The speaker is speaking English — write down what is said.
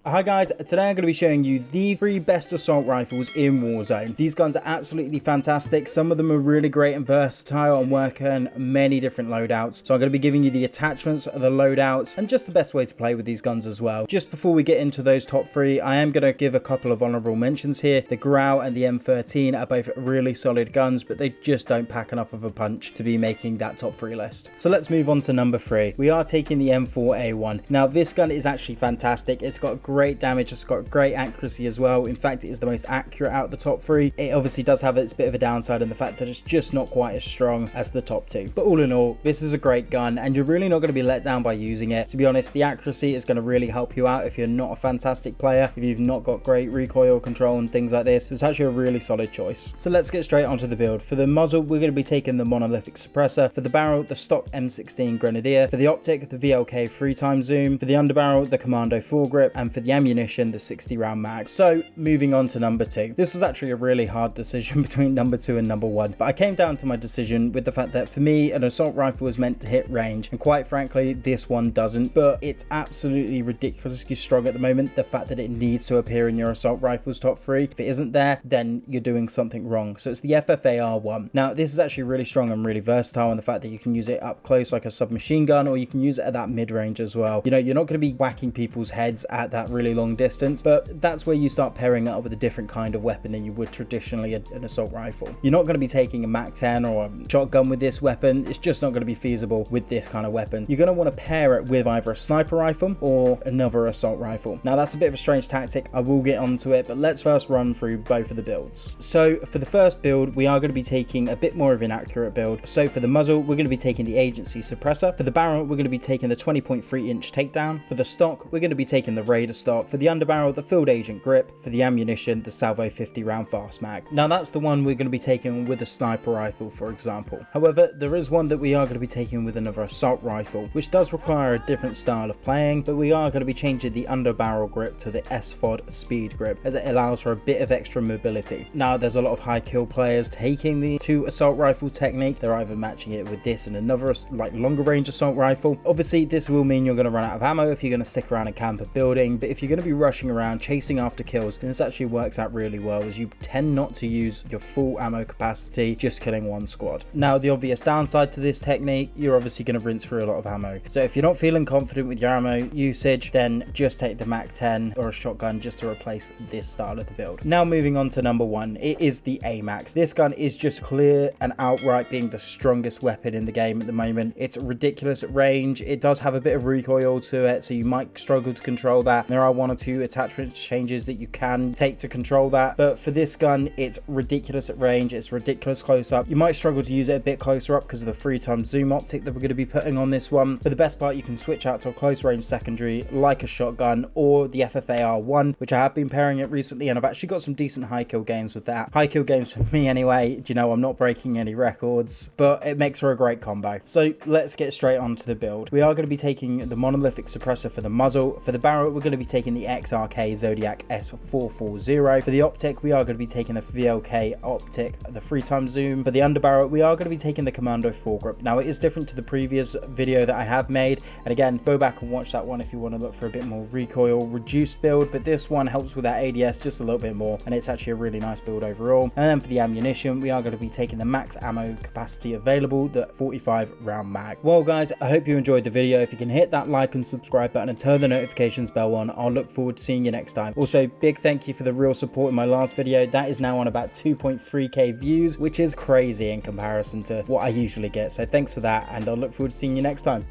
Hi guys, today I'm going to be showing you the 3 best assault rifles in Warzone. These guns are absolutely fantastic. Some of them are really great and versatile and work on many different loadouts. So I'm going to be giving you the attachments, the loadouts, and just the best way to play with these guns as well. Just before we get into those top 3, I am going to give a couple of honorable mentions here. The Grau and the M13 are both really solid guns, but they just don't pack enough of a punch to be making that top 3 list. So let's move on to number 3. We are taking the M4A1. Now this gun is actually fantastic. It's got great damage, it's got great accuracy as well. In fact, it is the most accurate out of the top 3. It obviously does have its bit of a downside in the fact that it's just not quite as strong as the top 2. But all in all, this is a great gun and you're really not going to be let down by using it. To be honest, the accuracy is going to really help you out if you're not a fantastic player, if you've not got great recoil control and things like this. So it's actually a really solid choice. So let's get straight onto the build. For the muzzle, we're going to be taking the monolithic suppressor. For the barrel, the stock M16 Grenadier. For the optic, the VLK 3x zoom. For the underbarrel, the Commando foregrip. And for the ammunition, the 60 round mag. So moving on to number 2. This was actually a really hard decision between number 2 and number 1, but I came down to my decision with the fact that for me, an assault rifle is meant to hit range, and quite frankly, this one doesn't. But it's absolutely ridiculously strong at the moment. The fact that it needs to appear in your assault rifles top 3. If it isn't there, then you're doing something wrong. So it's the FFAR1. Now this is actually really strong and really versatile in the fact that you can use it up close like a submachine gun, or you can use it at that mid-range as well. You know, you're not going to be whacking people's heads at that really long distance, but that's where you start pairing it up with a different kind of weapon than you would traditionally an assault rifle. You're not going to be taking a MAC-10 or a shotgun with this weapon. It's just not going to be feasible with this kind of weapon. You're going to want to pair it with either a sniper rifle or another assault rifle. Now that's a bit of a strange tactic. I will get onto it, but let's first run through both of the builds. So for the first build, we are going to be taking a bit more of an accurate build. So for the muzzle, we're going to be taking the agency suppressor. For the barrel, we're going to be taking the 20.3 inch takedown. For the stock, we're going to be taking the Raider stock. For the underbarrel, the field agent grip. For the ammunition, the Salvo 50 round fast mag. Now that's the one we're going to be taking with a sniper rifle, for example. However, there is one that we are going to be taking with another assault rifle, which does require a different style of playing, but we are going to be changing the underbarrel grip to the SFOD speed grip, as it allows for a bit of extra mobility. Now there's a lot of high kill players taking the 2 assault rifle technique. They're either matching it with this and another like longer range assault rifle. Obviously this will mean you're going to run out of ammo if you're going to stick around and camp a building, but if you're going to be rushing around chasing after kills, then this actually works out really well, as you tend not to use your full ammo capacity just killing one squad. Now the obvious downside to this technique, you're obviously going to rinse through a lot of ammo. So if you're not feeling confident with your ammo usage, then just take the MAC-10 or a shotgun just to replace this style of the build. Now moving on to number 1, it is the AMAX. This gun is just clear and outright being the strongest weapon in the game at the moment. It's ridiculous at range. It does have a bit of recoil to it, so you might struggle to control that. There are 1 or 2 attachment changes that you can take to control that, but for this gun, it's ridiculous at range. It's ridiculous close up. You might struggle to use it a bit closer up because of the 3x zoom optic that we're going to be putting on this one. For the best part, you can switch out to a close range secondary like a shotgun or the FFAR1, which I have been pairing it recently, and I've actually got some decent high kill games with that. High kill games for me anyway. Do you know, I'm not breaking any records, but it makes for a great combo. So let's get straight on to the build. We are going to be taking the monolithic suppressor for the muzzle. For the barrel, we're going to be taking the XRK Zodiac S440. For the optic, we are going to be taking the VLK optic, the 3x zoom. For the underbarrel, we are going to be taking the Commando foregrip. Now it is different to the previous video that I have made, and again, go back and watch that one if you want to look for a bit more recoil reduced build, but this one helps with that ADS just a little bit more, and it's actually a really nice build overall. And then for the ammunition, we are going to be taking the max ammo capacity available, the 45 round mag. Well guys, I hope you enjoyed the video. If you can hit that like and subscribe button and turn the notifications bell on, I'll look forward to seeing you next time. Also, big thank you for the real support in my last video. That is now on about 2.3k views, which is crazy in comparison to what I usually get. So thanks for that, and I'll look forward to seeing you next time.